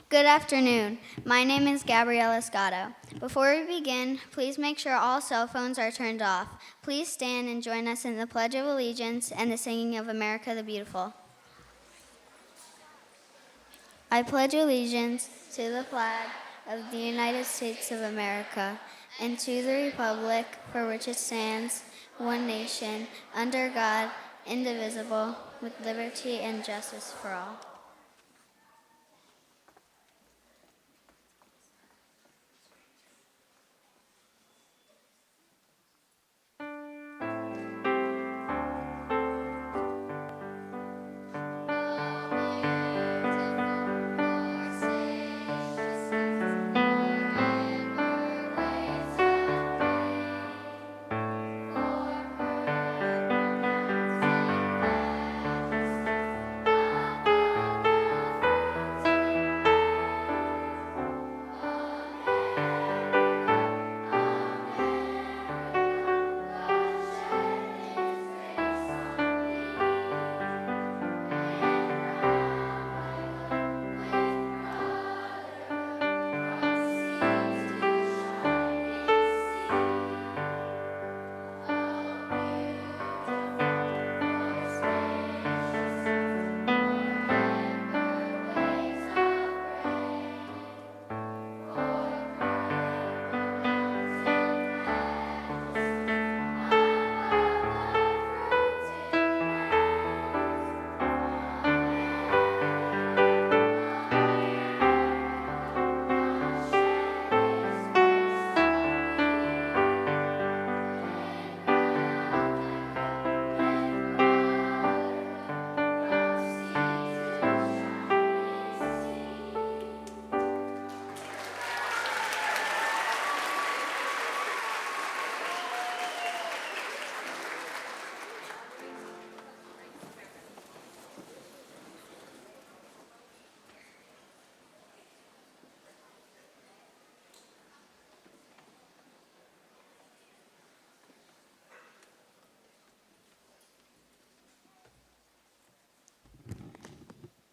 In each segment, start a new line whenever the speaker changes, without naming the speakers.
Good afternoon. My name is Gabriella Scotto. Before we begin, please make sure all cell phones are turned off. Please stand and join us in the Pledge of Allegiance and the singing of America the Beautiful. I pledge allegiance to the flag of the United States of America and to the republic for which it stands, one nation, under God, indivisible, with liberty and justice for all.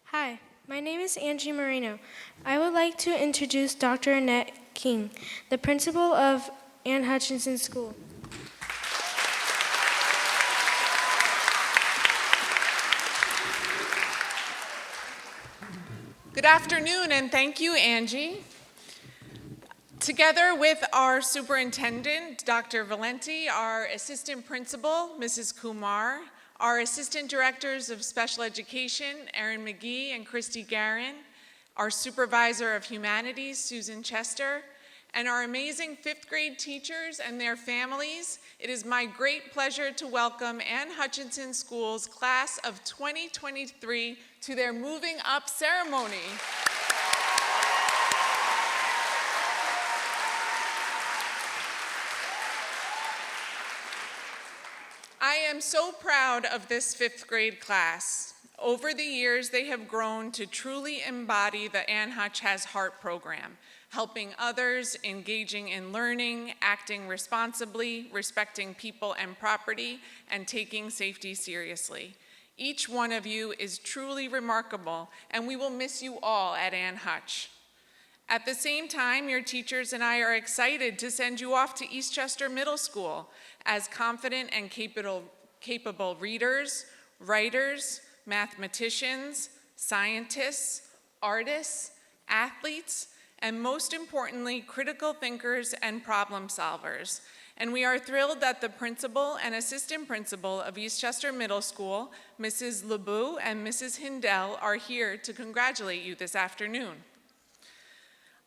Hi, my name is Angie Moreno. I would like to introduce Dr. Annette King, the principal of Hutchinson School.
Good afternoon, and thank you, Angie. Together with our superintendent, Dr. Valenti, our assistant principal, Mrs. Kumar, our assistant directors of special education, Erin McGee and Christy Guerin, our supervisor of humanities, Susan Chester, and our amazing fifth grade teachers and their families, it is my great pleasure to welcome Hutchinson School's class of 2023 to their moving up ceremony. I am so proud of this fifth grade class. Over the years, they have grown to truly embody the Ann Hutch Has Heart program, helping others, engaging in learning, acting responsibly, respecting people and property, and taking safety seriously. Each one of you is truly remarkable, and we will miss you all at Ann Hutch. At the same time, your teachers and I are excited to send you off to Eastchester Middle School as confident and capable readers, writers, mathematicians, scientists, artists, athletes, and most importantly, critical thinkers and problem solvers. And we are thrilled that the principal and assistant principal of Eastchester Middle School, Mrs. LeBeau and Mrs. Hindell, are here to congratulate you this afternoon.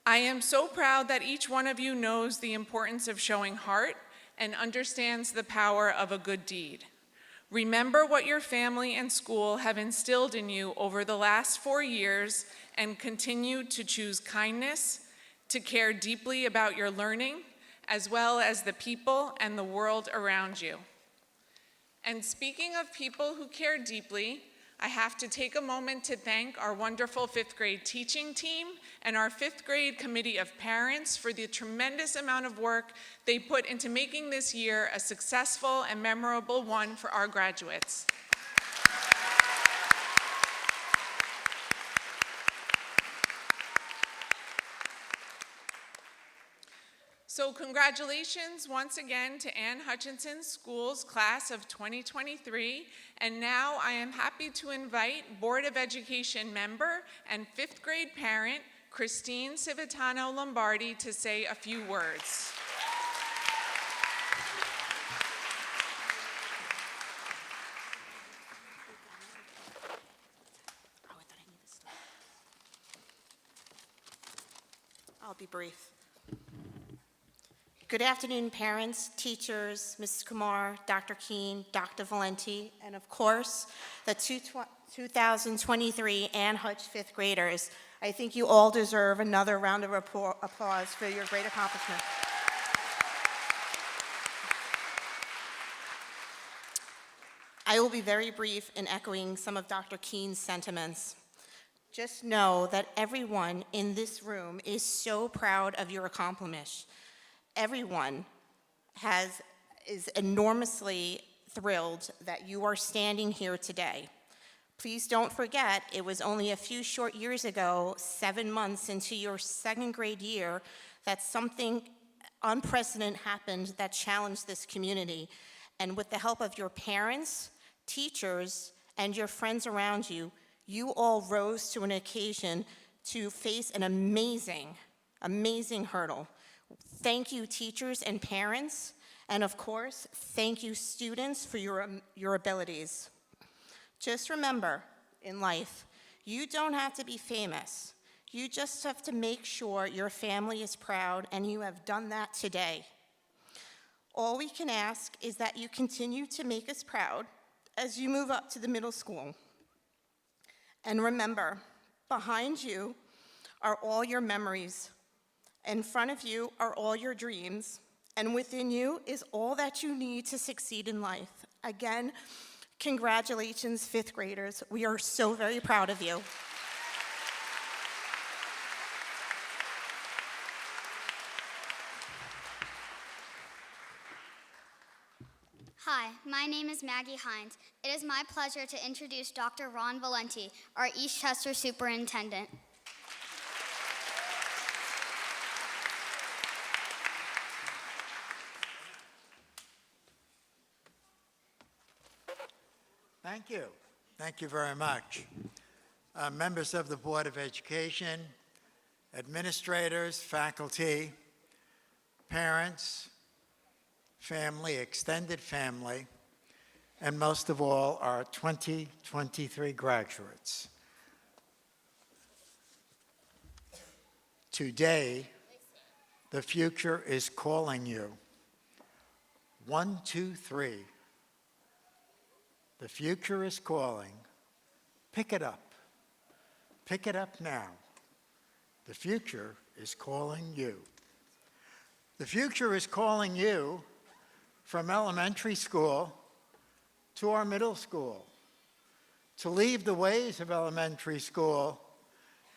I am so proud that each one of you knows the importance of showing heart and understands the power of a good deed. Remember what your family and school have instilled in you over the last 4 years and continue to choose kindness, to care deeply about your learning, as well as the people and the world around you. And speaking of people who care deeply, I have to take a moment to thank our wonderful fifth grade teaching team and our fifth grade committee of parents for the tremendous amount of work they put into making this year a successful and memorable one for our graduates. So congratulations once again to Ann Hutchinson School's class of 2023. And now I am happy to invite Board of Education member and fifth grade parent, Christine Civitano Lombardi, to say a few words.
I'll be brief. Good afternoon, parents, teachers, Mrs. Kumar, Dr. Keene, Dr. Valenti, and of course, the 2023 Ann Hutch fifth graders. I think you all deserve another round of applause for your great accomplishment. I will be very brief in echoing some of Dr. Keene's sentiments. Just know that everyone in this room is so proud of your accomplishment. Everyone is enormously thrilled that you are standing here today. Please don't forget, it was only a few short years ago, 7 months into your second grade year, that something unprecedented happened that challenged this community. And with the help of your parents, teachers, and your friends around you, you all rose to an occasion to face an amazing, amazing hurdle. Thank you, teachers and parents, and of course, thank you, students, for your abilities. Just remember, in life, you don't have to be famous. You just have to make sure your family is proud, and you have done that today. All we can ask is that you continue to make us proud as you move up to the middle school. And remember, behind you are all your memories. In front of you are all your dreams. And within you is all that you need to succeed in life. Again, congratulations, fifth graders. We are so very proud of you.
Hi, my name is Maggie Hines. It is my pleasure to introduce Dr. Ron Valenti, our East Chester Superintendent.
Thank you. Thank you very much. Members of the Board of Education, administrators, faculty, parents, family, extended family, and most of all, our 2023 graduates. Today, the future is calling you. 1, 2, 3. The future is calling. Pick it up. Pick it up now. The future is calling you. The future is calling you from elementary school to our middle school, to leave the ways of elementary school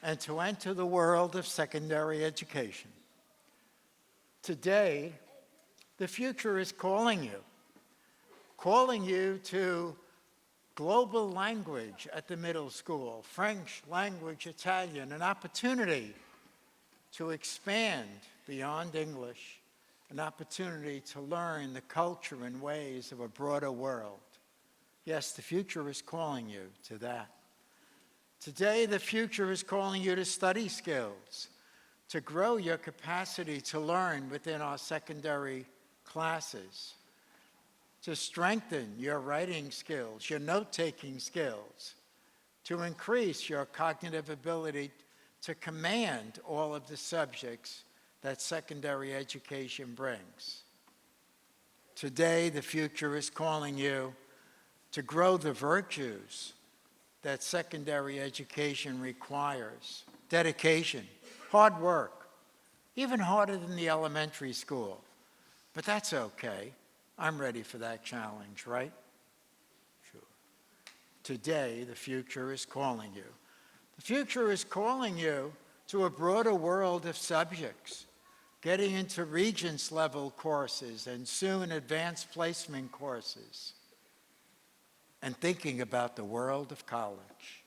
and to enter the world of secondary education. Today, the future is calling you to global language at the middle school, French language, Italian, an opportunity to expand beyond English, an opportunity to learn the culture and ways of a broader world. Yes, the future is calling you to that. Today, the future is calling you to study skills, to grow your capacity to learn within our secondary classes, to strengthen your writing skills, your note-taking skills, to increase your cognitive ability to command all of the subjects that secondary education brings. Today, the future is calling you to grow the virtues that secondary education requires. Dedication, hard work, even harder than the elementary school. But that's okay. I'm ready for that challenge, right? Sure. Today, the future is calling you. The future is calling you to a broader world of subjects, getting into Regents level courses and soon advanced placement courses, and thinking about the world of college.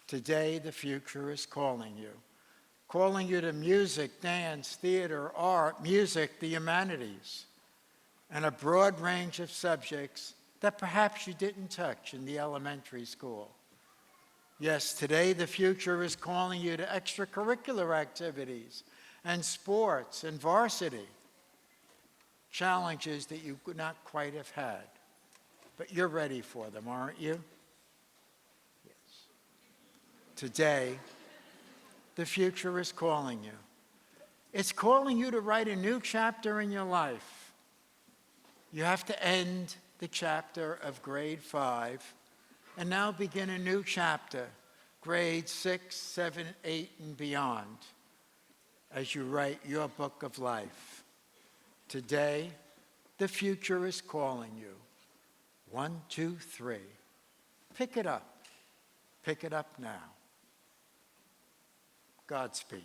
Today, the future is calling you calling you to music, dance, theater, art, music, the humanities, and a broad range of subjects that perhaps you didn't touch in the elementary school. Yes, today the future is calling you to extracurricular activities and sports and varsity, challenges that you could not quite have had. But you're ready for them, aren't you? Yes. Today, the future is calling you. It's calling you to write a new chapter in your life. You have to end the chapter of grade 5 and now begin a new chapter, grade 6, 7, 8, and beyond, as you write your book of life. Today, the future is calling you. 1, 2, 3. Pick it up. Pick it up now. Godspeed.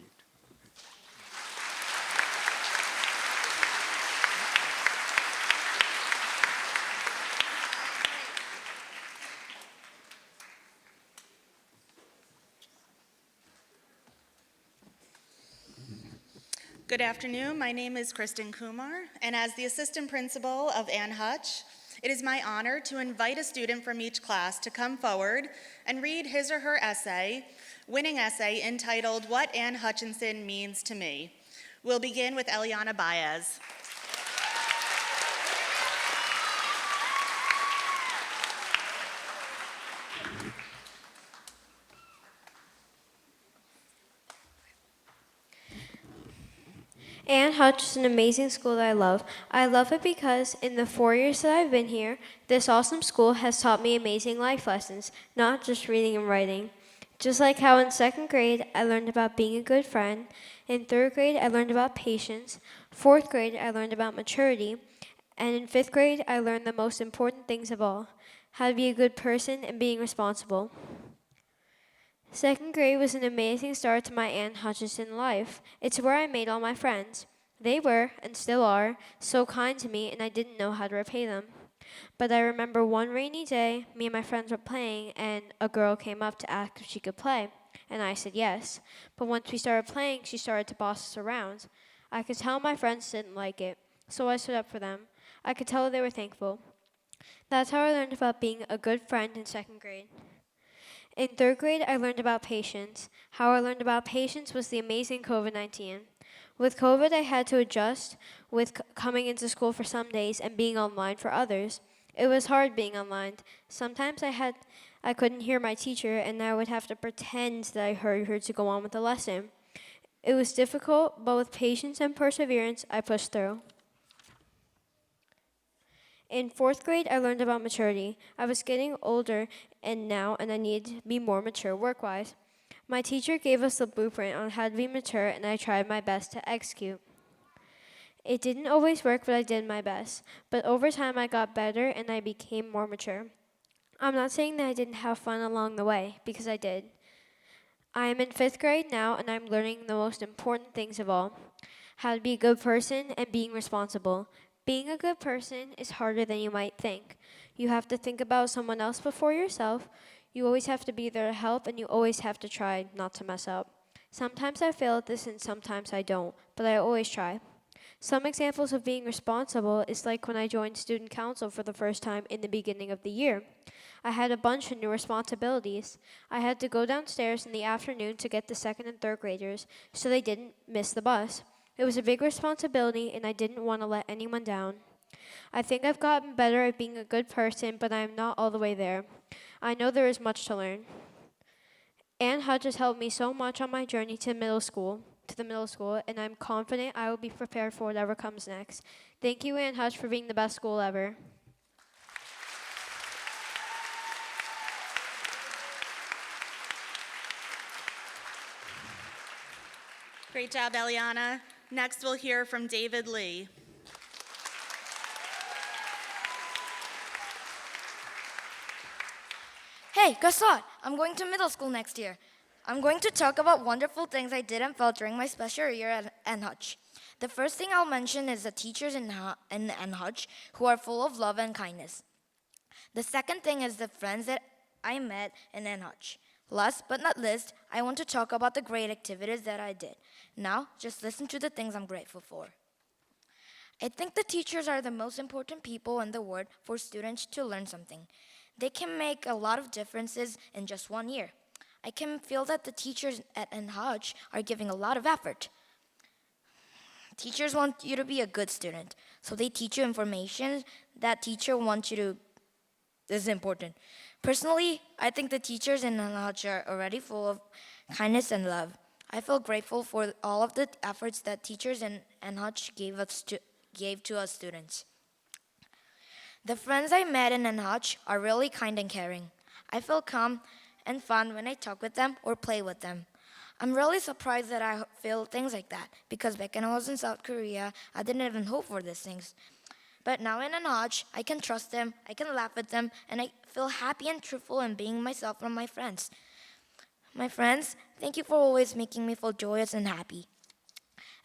Good afternoon. My name is Kristen Kumar, and as the assistant principal of Ann Hutch, it is my honor to invite a student from each class to come forward and read his or her winning essay entitled, "What Ann Hutchinson Means to Me." We'll begin with Eliana Baez.
Ann Hutch is an amazing school that I love. I love it because in the 4 years that I've been here, this awesome school has taught me amazing life lessons, not just reading and writing. Just like how in 2nd grade, I learned about being a good friend. In 3rd grade, I learned about patience. 4th grade, I learned about maturity. And in 5th grade, I learned the most important things of all, how to be a good person and being responsible. 2nd grade was an amazing start to my Ann Hutchinson life. It's where I made all my friends. They were, and still are, so kind to me, and I didn't know how to repay them. But I remember one rainy day, me and my friends were playing, and a girl came up to ask if she could play, and I said yes. But once we started playing, she started to boss us around. I could tell my friends didn't like it, so I stood up for them. I could tell they were thankful. That's how I learned about being a good friend in 2nd grade. In 3rd grade, I learned about patience. How I learned about patience was the amazing COVID-19. With COVID, I had to adjust with coming into school for some days and being online for others. It was hard being online. Sometimes I couldn't hear my teacher, and I would have to pretend that I heard her to go on with the lesson. It was difficult, but with patience and perseverance, I pushed through. In 4th grade, I learned about maturity. I was getting older and I needed to be more mature work-wise. My teacher gave us the blueprint on how to be mature, and I tried my best to execute. It didn't always work, but I did my best. But over time, I got better, and I became more mature. I'm not saying that I didn't have fun along the way, because I did. I am in 5th grade now, and I'm learning the most important things of all, how to be a good person and being responsible. Being a good person is harder than you might think. You have to think about someone else before yourself. You always have to be there to help, and you always have to try not to mess up. Sometimes I fail at this, and sometimes I don't, but I always try. Some examples of being responsible is like when I joined student council for the first time in the beginning of the year. I had a bunch of new responsibilities. I had to go downstairs in the afternoon to get the 2nd and 3rd graders so they didn't miss the bus. It was a big responsibility, and I didn't want to let anyone down. I think I've gotten better at being a good person, but I am not all the way there. I know there is much to learn. Ann Hutch has helped me so much on my journey to the middle school, and I'm confident I will be prepared for whatever comes next. Thank you, Ann Hutch, for being the best school ever.
Great job, Eliana. Next, we'll hear from David Lee.
Hey, guess what? I'm going to middle school next year. I'm going to talk about wonderful things I did and felt during my special year at Ann Hutch. The first thing I'll mention is the teachers in Ann Hutch who are full of love and kindness. The second thing is the friends that I met in Ann Hutch. Last but not least, I want to talk about the great activities that I did. Now, just listen to the things I'm grateful for. I think the teachers are the most important people in the world for students to learn something. They can make a lot of differences in just 1 year. I can feel that the teachers at NHUTCH are giving a lot of effort. Teachers want you to be a good student, so they teach you information that teacher wants you to. This is important. Personally, I think the teachers in NHUTCH are already full of kindness and love. I feel grateful for all of the efforts that teachers in NHUTCH gave to us students. The friends I met in NHUTCH are really kind and caring. I feel calm and fun when I talk with them or play with them. I'm really surprised that I feel things like that, because back when I was in South Korea, I didn't even hope for these things. But now in NHUTCH, I can trust them, I can laugh at them, and I feel happy and truthful in being myself from my friends. My friends, thank you for always making me feel joyous and happy.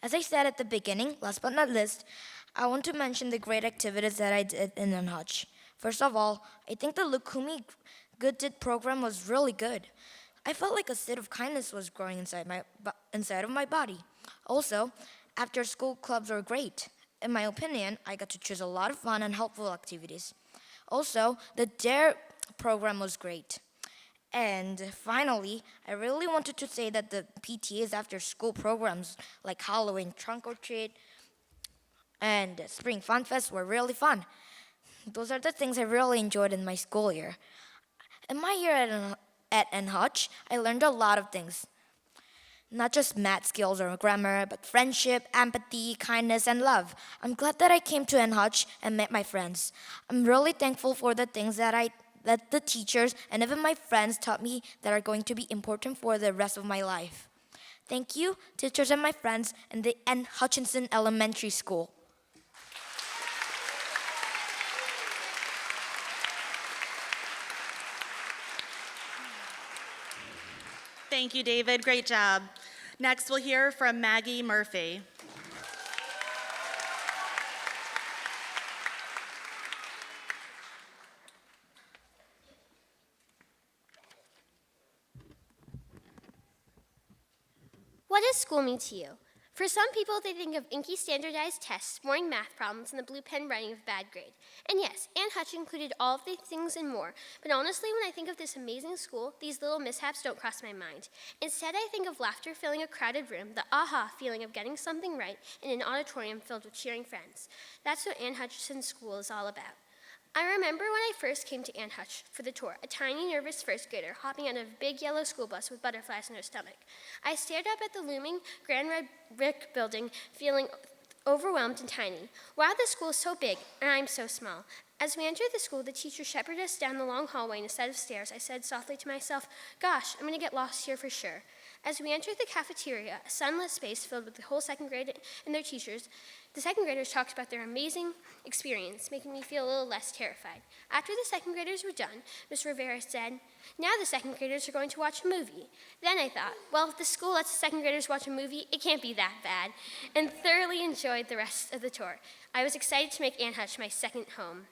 As I said at the beginning, last but not least, I want to mention the great activities that I did in NHUTCH. First of all, I think the Lukumi Good Did program was really good. I felt like a seed of kindness was growing inside of my body. Also, after school clubs were great. In my opinion, I got to choose a lot of fun and helpful activities. Also, the DARE program was great. And finally, I really wanted to say that the PTA's after school programs like Halloween, Trunk or Treat, and Spring Fun Fest were really fun. Those are the things I really enjoyed in my school year. In my year at NHUTCH, I learned a lot of things. Not just math skills or grammar, but friendship, empathy, kindness, and love. I'm glad that I came to NHUTCH and met my friends. I'm really thankful for the things that the teachers and even my friends taught me that are going to be important for the rest of my life. Thank you, teachers and my friends in the Hutchinson Elementary School.
Thank you, David. Great job. Next, we'll hear from Maggie Murphy.
What does school mean to you? For some people, they think of inky standardized tests, boring math problems, and the blue pen writing of bad grade. And yes, Ann Hutch included all of these things and more. But honestly, when I think of this amazing school, these little mishaps don't cross my mind. Instead, I think of laughter filling a crowded room, the aha feeling of getting something right in an auditorium filled with cheering friends. That's what Ann Hutchinson School is all about. I remember when I first came to Ann Hutch for the tour, a tiny, nervous first grader hopping out of a big yellow school bus with butterflies in her stomach. I stared up at the looming grand red brick building, feeling overwhelmed and tiny. Wow, the school is so big, and I'm so small. As we entered the school, the teacher shepherded us down the long hallway and a set of stairs. I said softly to myself, "Gosh, I'm going to get lost here for sure." As we entered the cafeteria, a sunlit space filled with the whole second grade and their teachers, the second graders talked about their amazing experience, making me feel a little less terrified. After the second graders were done, Miss Rivera said, "Now the second graders are going to watch a movie." Then I thought, well, if the school lets the second graders watch a movie, it can't be that bad, and thoroughly enjoyed the rest of the tour. I was excited to make Ann Hutch my second home.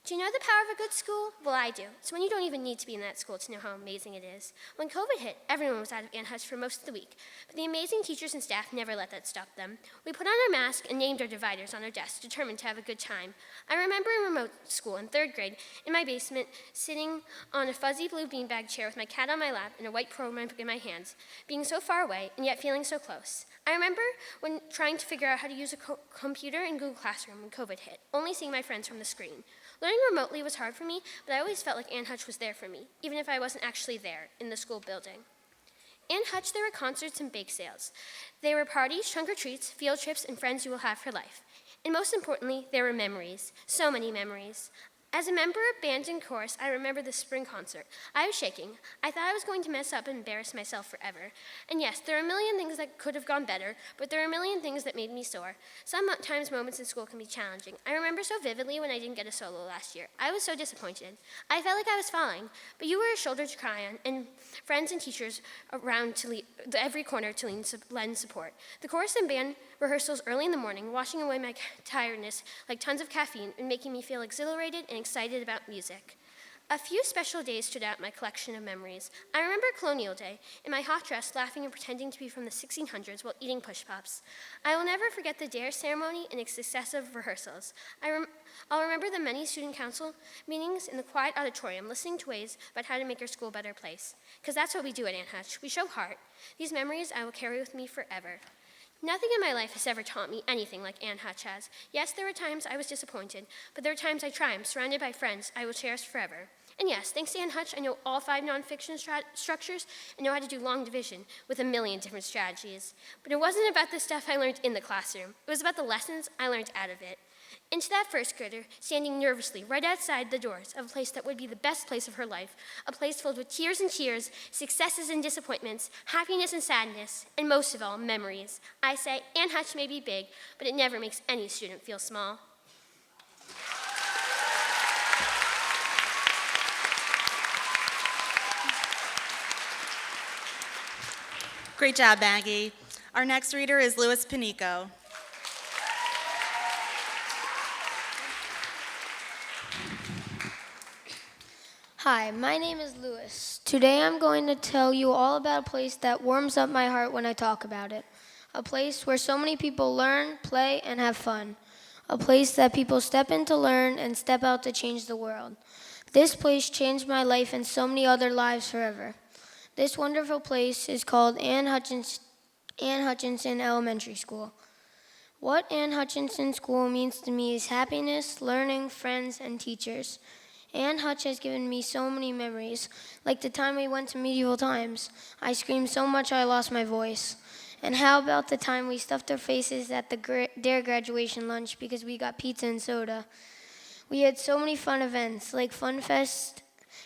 Do you know the power of a good school? Well, I do. It's when you don't even need to be in that school to know how amazing it is. When COVID hit, everyone was out of Ann Hutch for most of the week, but the amazing teachers and staff never let that stop them. We put on our masks and named our dividers on our desks, determined to have a good time. I remember in remote school in third grade, in my basement, sitting on a fuzzy blue beanbag chair with my cat on my lap and a white program book in my hands, being so far away and yet feeling so close. I remember when trying to figure out how to use a computer in Google Classroom when COVID hit, only seeing my friends from the screen. Learning remotely was hard for me, but I always felt like Ann Hutch was there for me, even if I wasn't actually there in the school building. Ann Hutch, there were concerts and bake sales. There were parties, trunk or treats, field trips, and friends you will have for life. And most importantly, there were memories, so many memories. As a member of band and chorus, I remember the spring concert. I was shaking. I thought I was going to mess up and embarrass myself forever. And yes, there are a million things that could have gone better, but there are a million things that made me sore. Sometimes moments in school can be challenging. I remember so vividly when I didn't get a solo last year. I was so disappointed. I felt like I was falling, but you were a shoulder to cry on, and friends and teachers around to every corner to lend support. The chorus and band rehearsals early in the morning, washing away my tiredness like tons of caffeine and making me feel exhilarated and excited about music. A few special days stood out in my collection of memories. I remember Colonial Day, in my hot dress, laughing and pretending to be from the 1600s while eating push-pops. I will never forget the dare ceremony and its successive rehearsals. I'll remember the many student council meetings in the quiet auditorium, listening to ways about how to make our school a better place. Because that's what we do at Aunt Hutch. We show heart. These memories I will carry with me forever. Nothing in my life has ever taught me anything like Aunt Hutch has. Yes, there were times I was disappointed, but there were times I triumphed, surrounded by friends I will cherish forever. And yes, thanks to Aunt Hutch, I know all 5 nonfiction structures and know how to do long division with a million different strategies. But it wasn't about the stuff I learned in the classroom. It was about the lessons I learned out of it. Into that first grader, standing nervously right outside the doors of a place that would be the best place of her life, a place filled with tears and cheers, successes and disappointments, happiness and sadness, and most of all, memories. I say, Aunt Hutch may be big, but it never makes any student feel small.
Great job, Maggie. Our next reader is Louis Panico.
Hi, my name is Louis. Today I'm going to tell you all about a place that warms up my heart when I talk about it. A place where so many people learn, play, and have fun. A place that people step in to learn and step out to change the world. This place changed my life and so many other lives forever. This wonderful place is called Ann Hutchinson Elementary School. What Ann Hutchinson School means to me is happiness, learning, friends, and teachers. Ann Hutch has given me so many memories, like the time we went to medieval times. I screamed so much I lost my voice. And how about the time we stuffed our faces at the DARE graduation lunch because we got pizza and soda? We had so many fun events, like Fun Fest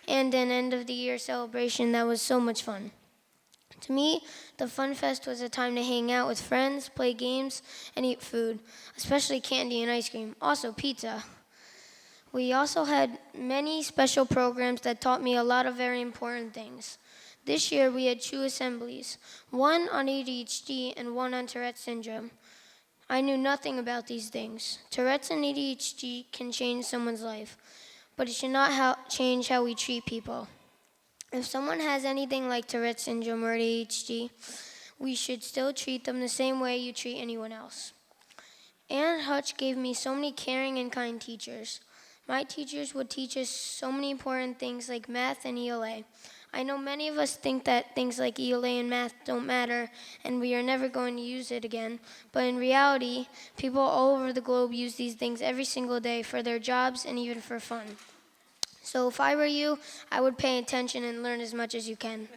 and an end-of-the-year celebration that was so much fun. To me, the Fun Fest was a time to hang out with friends, play games, and eat food, especially candy and ice cream, also pizza. We also had many special programs that taught me a lot of very important things. This year we had 2 assemblies, one on ADHD and one on Tourette's syndrome. I knew nothing about these things. Tourette's and ADHD can change someone's life, but it should not change how we treat people. If someone has anything like Tourette's syndrome or ADHD, we should still treat them the same way you treat anyone else. Aunt Hutch gave me so many caring and kind teachers. My teachers would teach us so many important things like math and ELA. I know many of us think that things like ELA and math don't matter and we are never going to use it again, but in reality, people all over the globe use these things every single day for their jobs and even for fun. So if I were you, I would pay attention and learn as much as you can.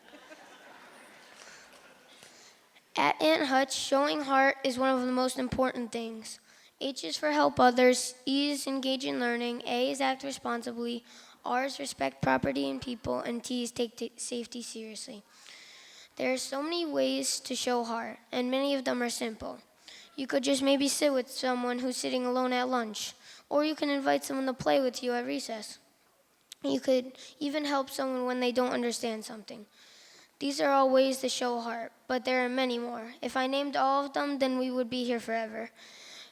At Aunt Hutch, showing heart is one of the most important things. H is for help others, E is engage in learning, A is act responsibly, R is respect property and people, and T is take safety seriously. There are so many ways to show heart, and many of them are simple. You could just maybe sit with someone who's sitting alone at lunch, or you can invite someone to play with you at recess. You could even help someone when they don't understand something. These are all ways to show heart, but there are many more. If I named all of them, then we would be here forever.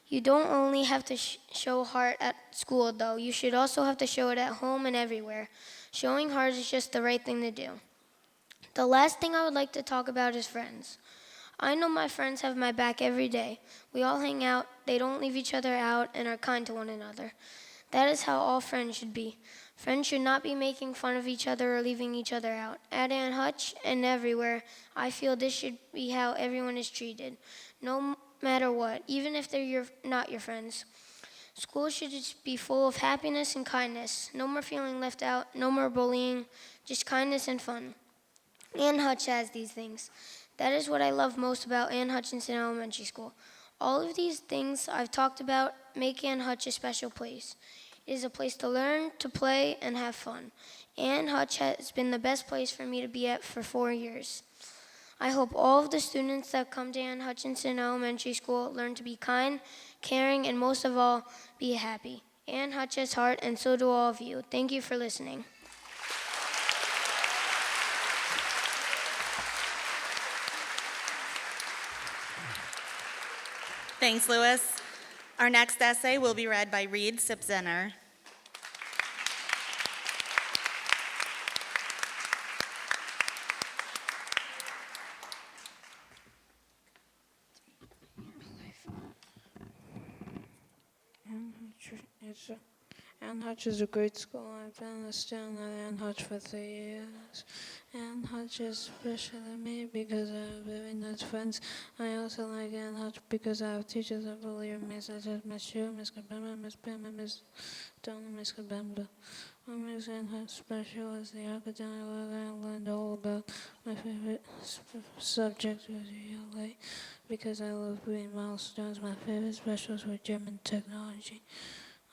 You don't only have to show heart at school, though. You should also have to show it at home and everywhere. Showing heart is just the right thing to do. The last thing I would like to talk about is friends. I know my friends have my back every day. We all hang out, they don't leave each other out, and are kind to one another. That is how all friends should be. Friends should not be making fun of each other or leaving each other out. At Aunt Hutch and everywhere, I feel this should be how everyone is treated. No matter what, even if they're not your friends. School should just be full of happiness and kindness. No more feeling left out, no more bullying, just kindness and fun. Aunt Hutch has these things. That is what I love most about Ann Hutchinson Elementary School. All of these things I've talked about make Aunt Hutch a special place. It is a place to learn, to play, and have fun. Aunt Hutch has been the best place for me to be at for 4 years. I hope all of the students that come to Ann Hutchinson Elementary School learn to be kind, caring, and most of all, be happy. Aunt Hutch has heart, and so do all of you. Thank you for listening.
Thanks, Louis. Our next essay will be read by Reed Sipzener.
Hutch. Ann Hutch is a great school. I've been a student at Ann Hutch for 3 years. Ann Hutch is special to me because I have very nice friends. I also like Ann Hutch because I have teachers that believe in me, such as Miss Shu, Miss Kabamba, Miss Pam, and Miss Donna, Miss Kabamba. What makes Ann Hutch special is the academic work I learned all about. My favorite subject was ELA because I love reading milestones. My favorite specials were German technology.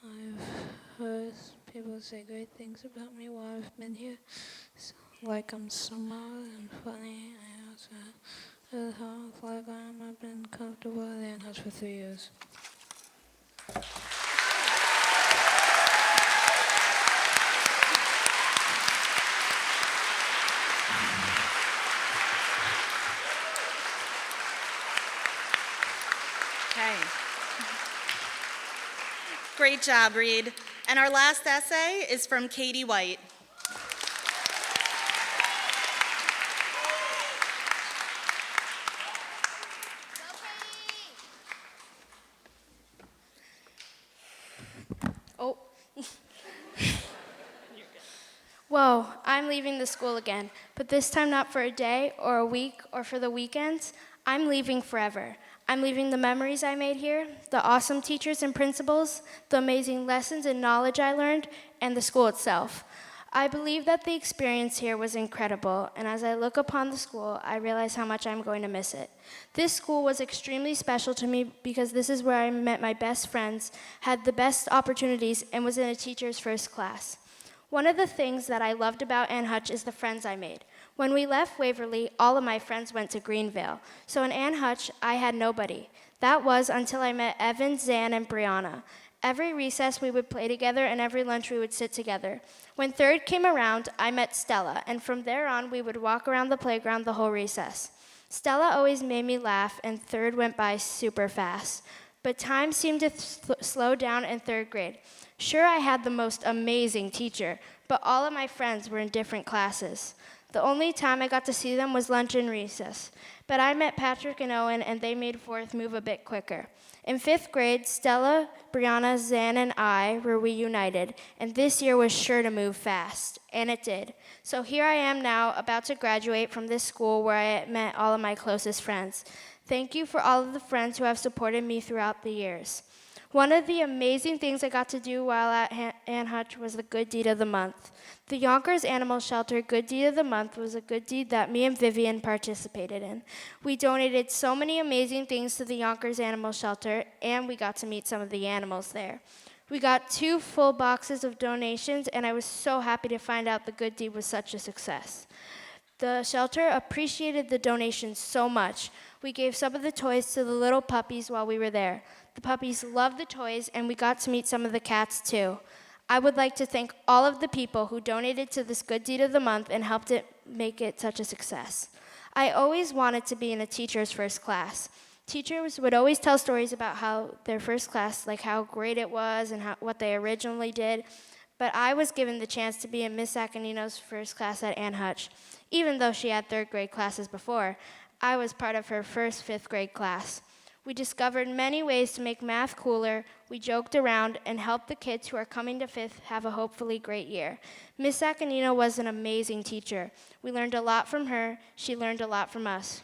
I've heard people say great things about me while I've been here, so, like I'm smart and funny. I also heard how like I've been comfortable at Ann Hutch for 3 years.
Okay. Great job, Reed. And our last essay is from Katie White.
Oh. Whoa, I'm leaving the school again, but this time not for a day or a week or for the weekends. I'm leaving forever. I'm leaving the memories I made here, the awesome teachers and principals, the amazing lessons and knowledge I learned, and the school itself. I believe that the experience here was incredible, and as I look upon the school, I realize how much I'm going to miss it. This school was extremely special to me because this is where I met my best friends, had the best opportunities, and was in a teacher's first class. One of the things that I loved about Ann Hutch is the friends I made. When we left Waverly, all of my friends went to Greenvale. So in Ann Hutch, I had nobody. That was until I met Evan, Zan, and Brianna. Every recess we would play together, and every lunch we would sit together. When third came around, I met Stella, and from there on, we would walk around the playground the whole recess. Stella always made me laugh, and third went by super fast. But time seemed to slow down in third grade. Sure, I had the most amazing teacher, but all of my friends were in different classes. The only time I got to see them was lunch and recess. But I met Patrick and Owen, and they made fourth move a bit quicker. In fifth grade, Stella, Brianna, Zan, and I were reunited, and this year was sure to move fast, and it did. So here I am now, about to graduate from this school where I met all of my closest friends. Thank you for all of the friends who have supported me throughout the years. One of the amazing things I got to do while at Ann Hutch was the Good Deed of the Month. The Yonkers Animal Shelter Good Deed of the Month was a good deed that me and Vivian participated in. We donated so many amazing things to the Yonkers Animal Shelter, and we got to meet some of the animals there. We got 2 full boxes of donations, and I was so happy to find out the good deed was such a success. The shelter appreciated the donations so much. We gave some of the toys to the little puppies while we were there. The puppies loved the toys, and we got to meet some of the cats too. I would like to thank all of the people who donated to this Good Deed of the Month and helped it make it such a success. I always wanted to be in a teacher's first class. Teachers would always tell stories about how their first class, like how great it was and what they originally did, but I was given the chance to be in Miss Acanino's first class at Ann Hutch. Even though she had third grade classes before, I was part of her first fifth grade class. We discovered many ways to make math cooler, we joked around, and helped the kids who are coming to fifth have a hopefully great year. Miss Acanino was an amazing teacher. We learned a lot from her, she learned a lot from us.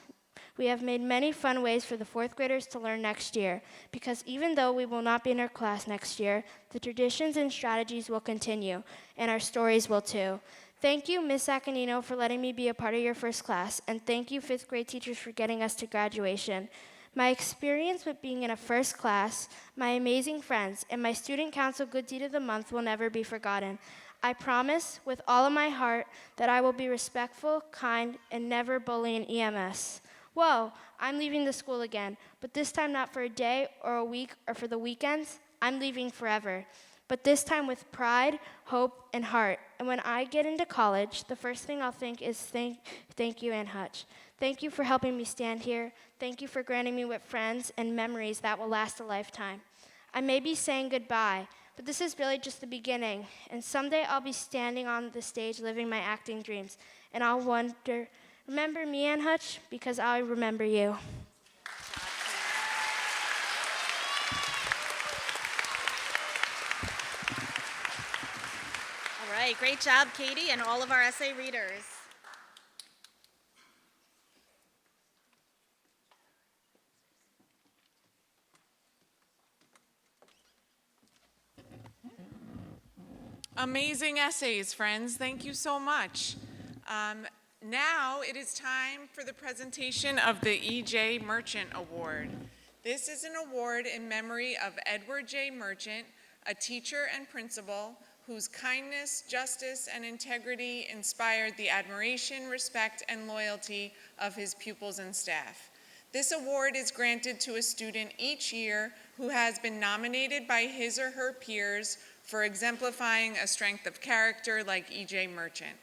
We have made many fun ways for the fourth graders to learn next year, because even though we will not be in our class next year, the traditions and strategies will continue, and our stories will too. Thank you, Miss Acanino, for letting me be a part of your first class, and thank you, fifth grade teachers, for getting us to graduation. My experience with being in a first class, my amazing friends, and my student council Good Deed of the Month will never be forgotten. I promise with all of my heart that I will be respectful, kind, and never bully an EMS. Whoa, I'm leaving the school again, but this time not for a day or a week or for the weekends. I'm leaving forever, but this time with pride, hope, and heart. And when I get into college, the first thing I'll think is thank you, Ann Hutch. Thank you for helping me stand here. Thank you for granting me with friends and memories that will last a lifetime. I may be saying goodbye, but this is really just the beginning. And someday I'll be standing on the stage living my acting dreams. And I'll wonder, remember me, Ann Hutch? Because I remember you.
right, great job, Katie, and all of our essay readers.
Amazing essays, friends. Thank you so much. Now it is time for the presentation of the E.J. Merchant Award. This is an award in memory of Edward J. Merchant, a teacher and principal whose kindness, justice, and integrity inspired the admiration, respect, and loyalty of his pupils and staff. This award is granted to a student each year who has been nominated by his or her peers for exemplifying a strength of character like E.J. Merchant.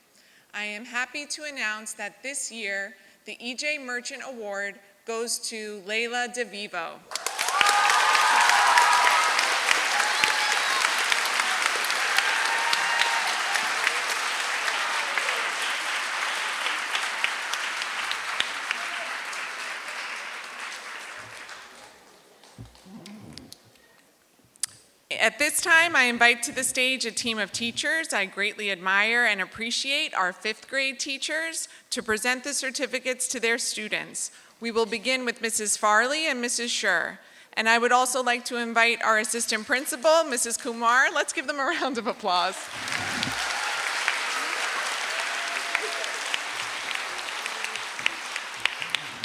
I am happy to announce that this year, the E.J. Merchant Award goes to Layla DeVivo. At this time, I invite to the stage a team of teachers I greatly admire and appreciate, our 5th grade teachers, to present the certificates to their students. We will begin with Mrs. Farley and Mrs. Schur. And I would also like to invite our assistant principal, Mrs. Kumar. Let's give them a round of applause.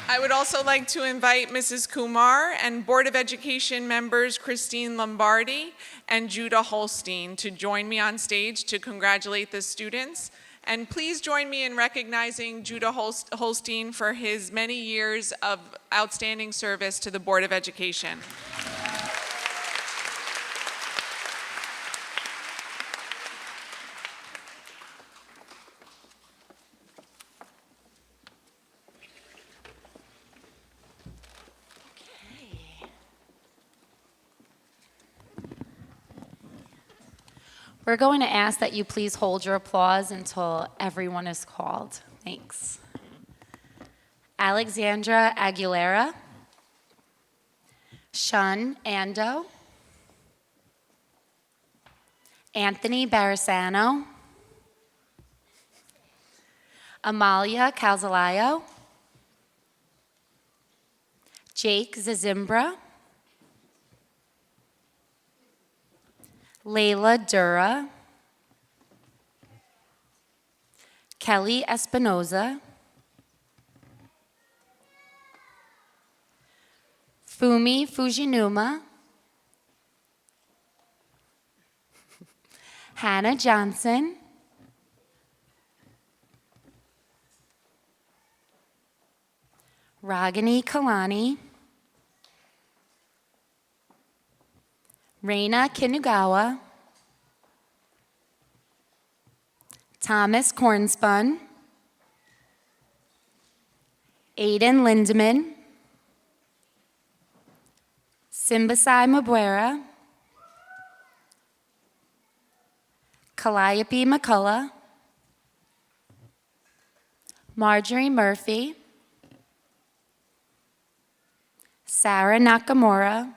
I would also like to invite Mrs. Kumar and Board of Education members Christine Lombardi and Judah Holstein to join me on stage to congratulate the students. And please join me in recognizing Judah Holstein for his many years of outstanding service to the Board of Education.
We're going to ask that you please hold your applause until everyone is called. Thanks. Alexandra Aguilera, Shun Ando, Anthony Barisano, Amalia Calzalayo, Jake Zazimbra, Layla Dura, Kelly Espinoza, Fumi Fujinuma, Hannah Johnson, Ragini Kalani, Reina Kinugawa, Thomas Cornspun, Aiden Lindeman, Simbasai Mabuera, Calliope McCullough, Marjorie Murphy, Sarah Nakamura,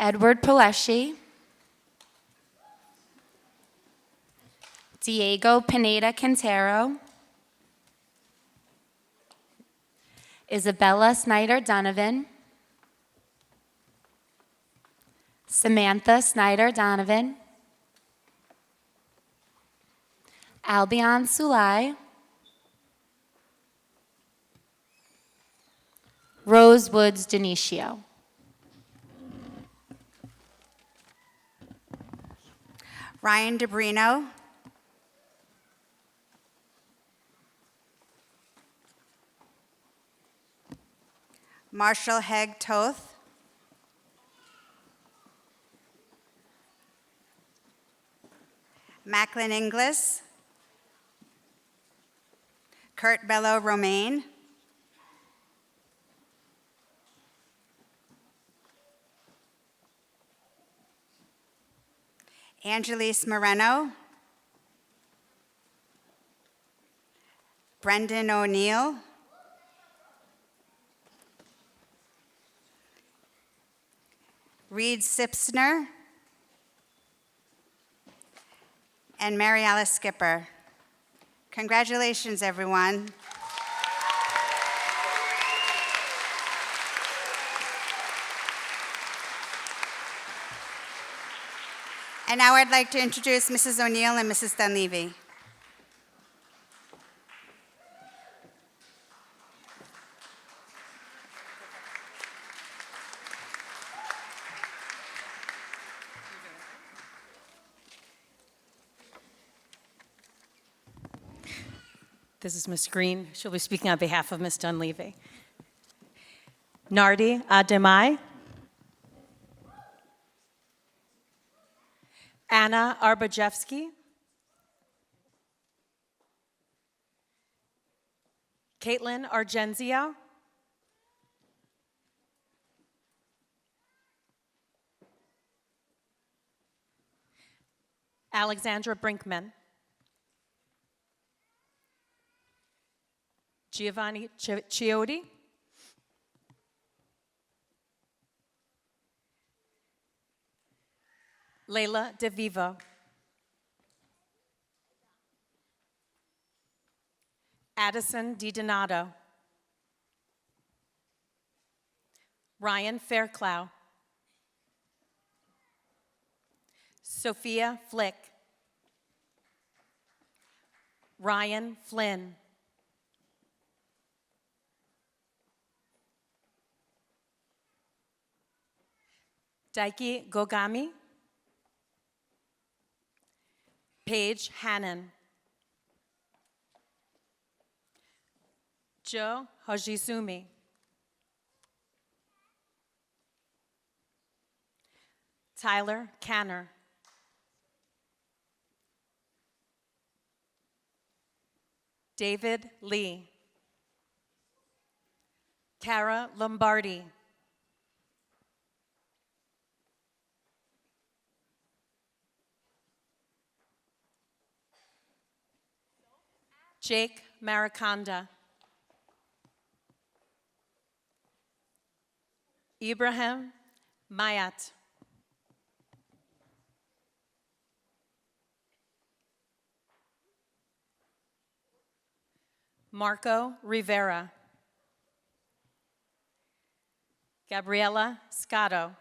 Edward Pileshi, Diego Pineda Quintero, Isabella Snyder Donovan, Samantha Snyder Donovan, Albion Sulai, Rose Woods Denicio.
Ryan DeBrino, Marshall Hegg Toth, Macklin Inglis, Kurt Bello Romaine, Angelise Moreno, Brendan O'Neill, Reed Sipsner, and Mary Alice Skipper. Congratulations, everyone. And now I'd like to introduce Mrs. O'Neill and Mrs. Dunleavy.
This is Miss Green. She'll be speaking on behalf of Miss Dunleavy. Nardi Ademai. Anna Arbajewski. Caitlin Argenzio. Alexandra Brinkman. Giovanni Chiotti. Leila DeVivo. Addison DiDonato. Ryan Fairclough. Sophia Flick. Ryan Flynn. Daiki Gogami. Paige Hannon. Joe Hojizumi. Tyler Canner. David Lee. Cara Lombardi. Jake Mariconda. Ibrahim Mayat. Marco Rivera. Gabriela Scotto.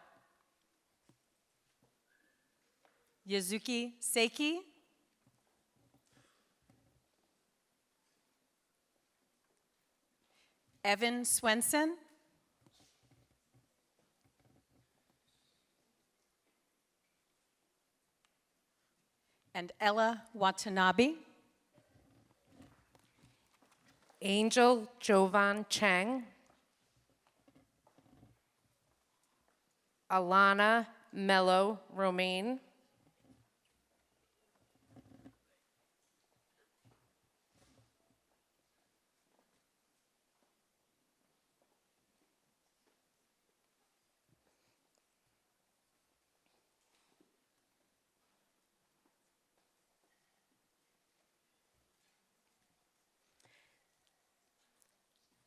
Yazuki Seiki. Evan Swenson. And Ella Watanabe.
Angel Jovan Cheng. Alana Mello Romaine.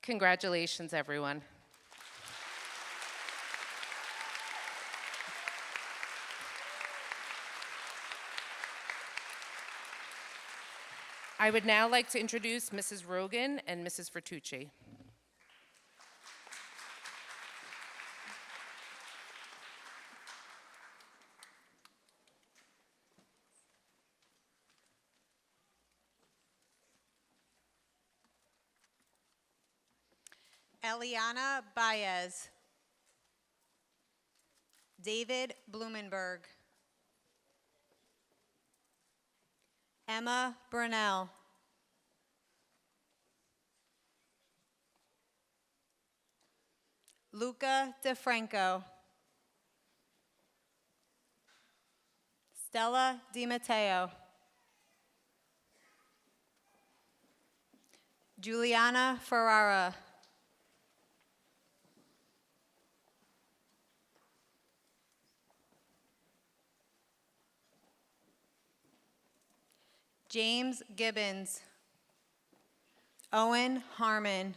Congratulations, everyone. I would now like to introduce Mrs. Rogan and Mrs. Fertucci.
Eliana Baez. David Blumenberg. Emma Brunel. Luca DeFranco. Stella DiMatteo. Juliana Ferrara. James Gibbons. Owen Harmon.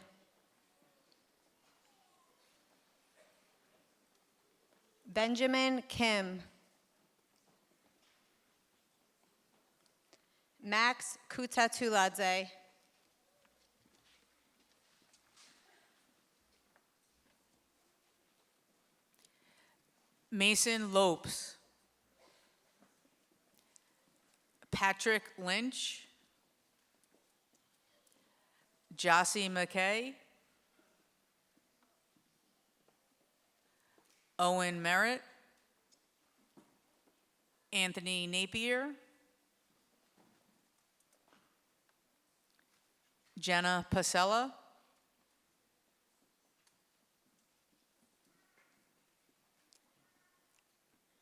Benjamin Kim. Max Kutatuladze.
Mason Lopes. Patrick Lynch. Jossie McKay. Owen Merritt. Anthony Napier. Jenna Pasella.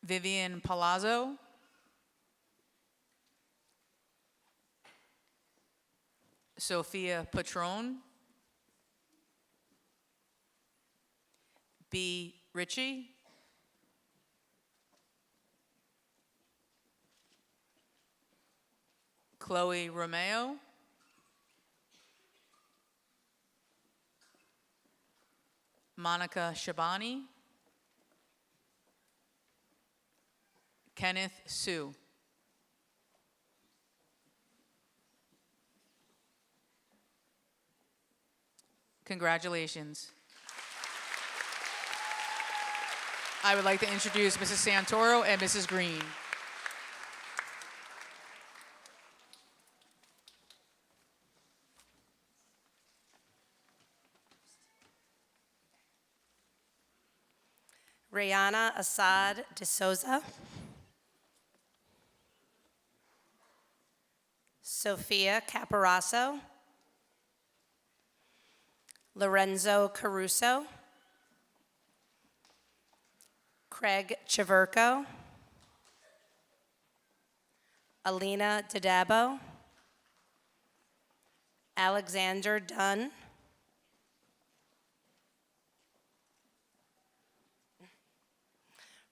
Vivian Palazzo. Sophia Patron. B. Ritchie. Chloe Romeo. Monica Shabani. Kenneth Sue. Congratulations. I would like to introduce Mrs. Santoro and Mrs. Green.
Rayana Assad de Souza. Sophia Caparasso. Lorenzo Caruso. Craig Chiverko. Alina Dadabo. Alexander Dunn.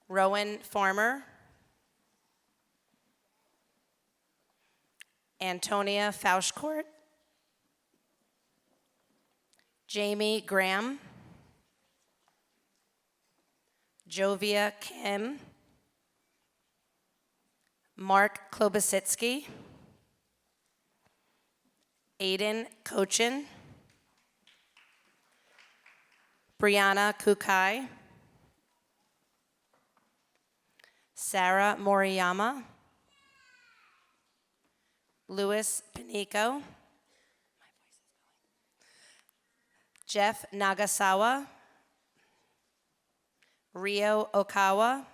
Rowan Farmer. Antonia Fauschcourt. Jamie Graham. Jovia Kim. Mark Klobasitsky. Aiden Cochin. Brianna Kukai. Sarah Moriyama. Louis Panico. Jeff Nagasawa. Rio Okawa.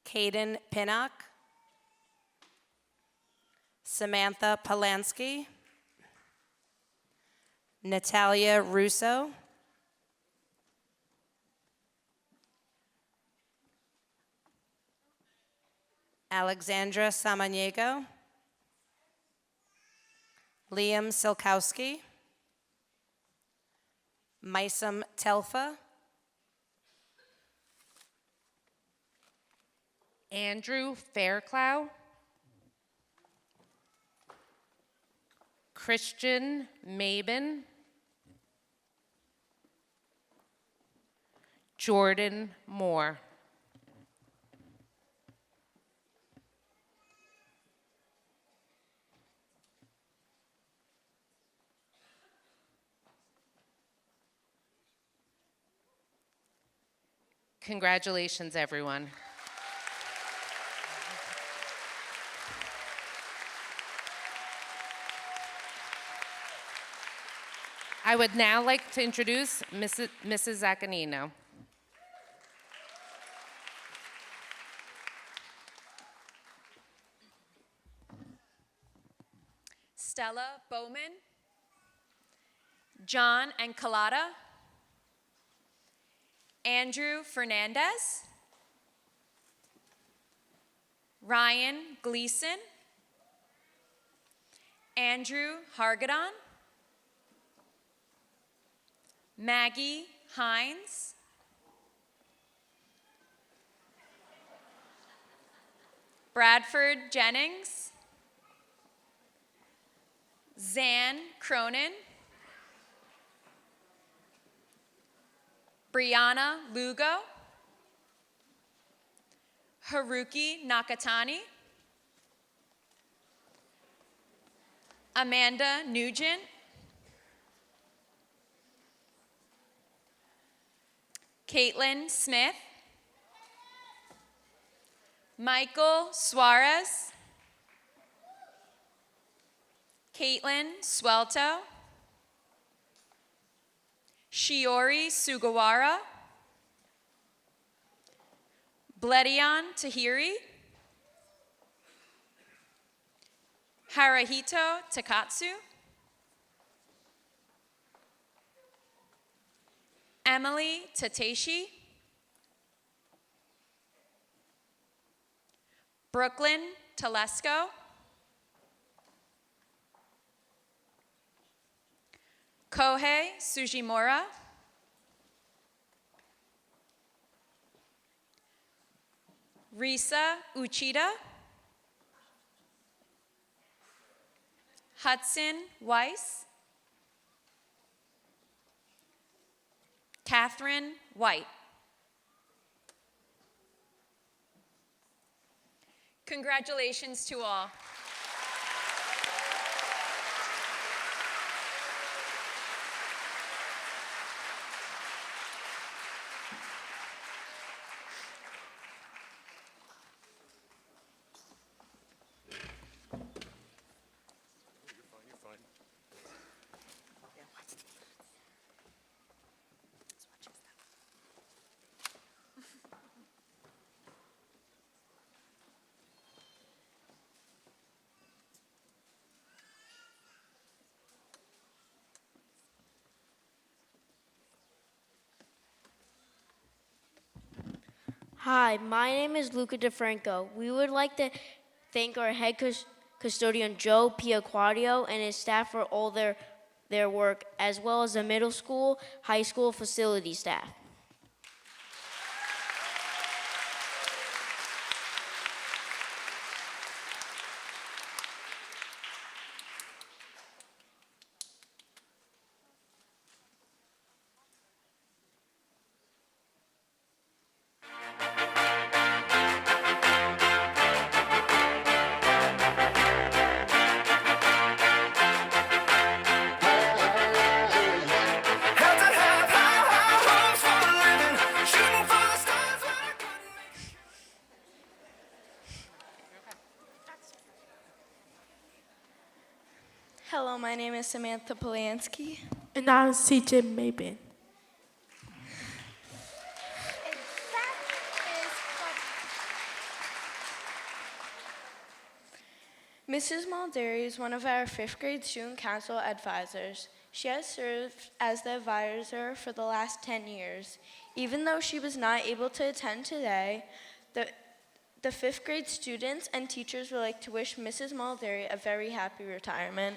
Caden Pinnock. Samantha Polanski. Natalia Russo. Alexandra Samaniego. Liam Silkowski. Mysam Telfa.
Andrew Fairclough. Christian Mabin. Jordan Moore. Congratulations, everyone. I would now like to introduce Mrs. Zaccanino.
Stella Bowman, John Ancalata, Andrew Fernandez, Ryan Gleason, Andrew Hargadon, Maggie Hines, Bradford Jennings, Zan Cronin, Brianna Lugo, Haruki Nakatani, Amanda Nugent, Caitlin Smith, Michael Suarez, Caitlin Swelto, Shiori Sugawara, Bledion Tahiri, Haruhito Takatsu, Emily Tateshi, Brooklyn Telesco, Kohei Sujimura, Risa Uchida, Hudson Weiss, Catherine White. Congratulations to all.
Hi, my name is Luca DeFranco. We would like to thank our head custodian, Joe Piaquadio, and his staff for all their work, as well as the middle school, high school facility staff.
Hello, my name is Samantha Polanski.
And I'm CJ Mabin.
Mrs. Mulderry is one of our 5th grade student council advisors. She has served as the advisor for the last 10 years. Even though she was not able to attend today, the 5th grade students and teachers would like to wish Mrs. Mulderry a very happy retirement.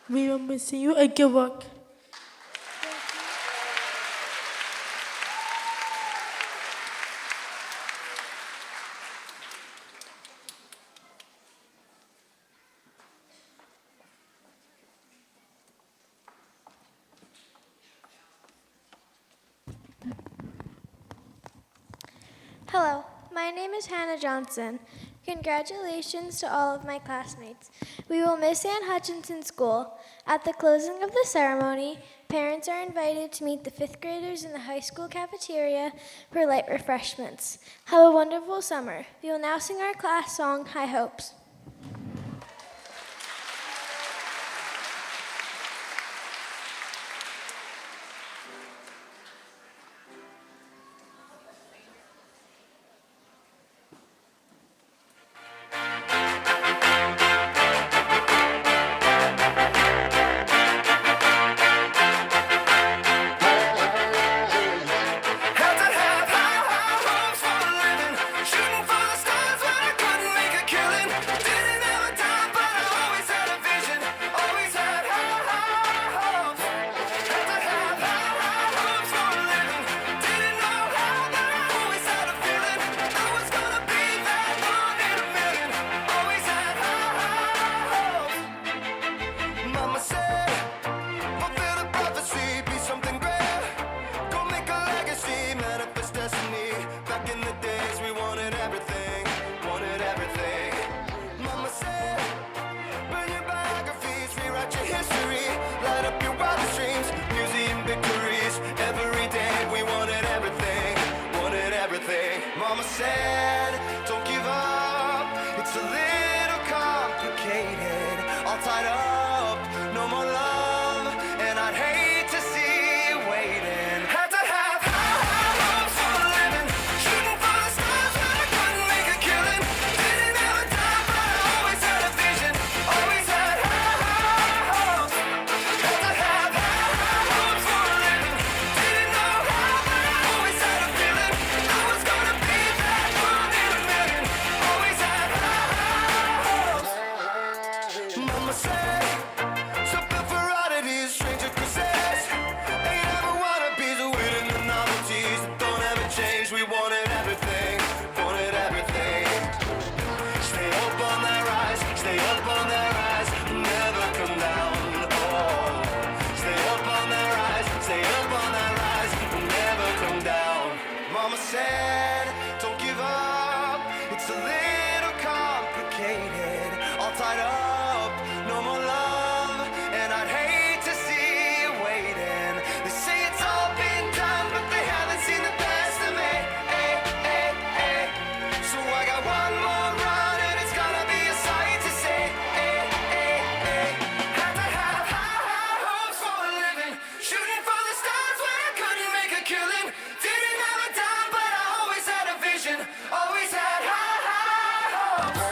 We will miss you and good luck.
Hello, my name is Hannah Johnson. Congratulations to all of my classmates. We will miss Ann Hutchinson School. At the closing of the ceremony, parents are invited to meet the 5th graders in the high school cafeteria for light refreshments. Have a wonderful summer. We will now sing our class song, High Hopes.
Shooting for the stars, but I couldn't make a killing.
It's a little complicated, all tied up, no more love, and I'd hate to see you waiting. They say it's all been done, but they haven't seen the best of me. So I got one more run, and it's gonna be a sight to see. Had to have high hopes for a living, shooting for the stars when I couldn't make a killing. Didn't have a dime, but I always had a vision, always had high hopes.